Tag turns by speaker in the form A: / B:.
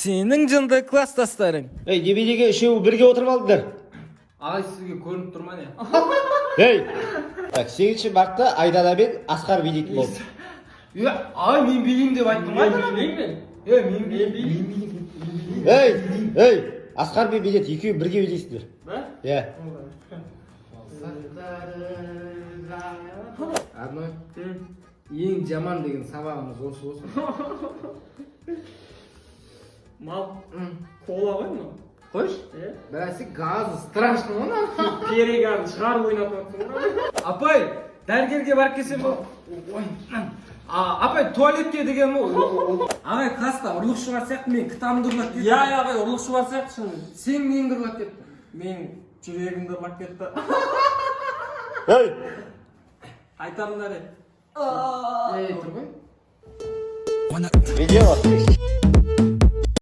A: Senin жынды класстастарың.
B: Ей, неменеге үшеуі бірге отырып алдыңдар?
C: Ағай сізге көрініп тұрма не?
B: Ей! Так, 8 мартта Айдана мен Асқар билейтін болды.
C: Ағай мен билеймін деп айттым ғой. Мен билеймін. Мен билеймін.
B: Ей! Асқар мен билет, екеуі бірге билейсіңдер.
C: Ба?
B: Иә.
C: Арной, ең жаман деген сабағымыз осы.
D: Мал, кола ғой мынау.
C: Қойш? Бәрәсі газы страшно оны.
D: Переган шығарып ойнатып отырсың ғой.
A: Апай, дәрігерге барып келсем бұл. Апай, туалетке деген бұл. Ағай, класста ұрлықшы бар сияқты мен кітабымды ұрлап кетті.
D: Я ағай ұрлықшы бар сияқты шын.
A: Сен неңді ұрлап кетті?
D: Мен жүрегімді ұрлап кетті.
B: Ей!
D: Айтарымдар еді.
C: Ей, тұр ғой.
B: Видео.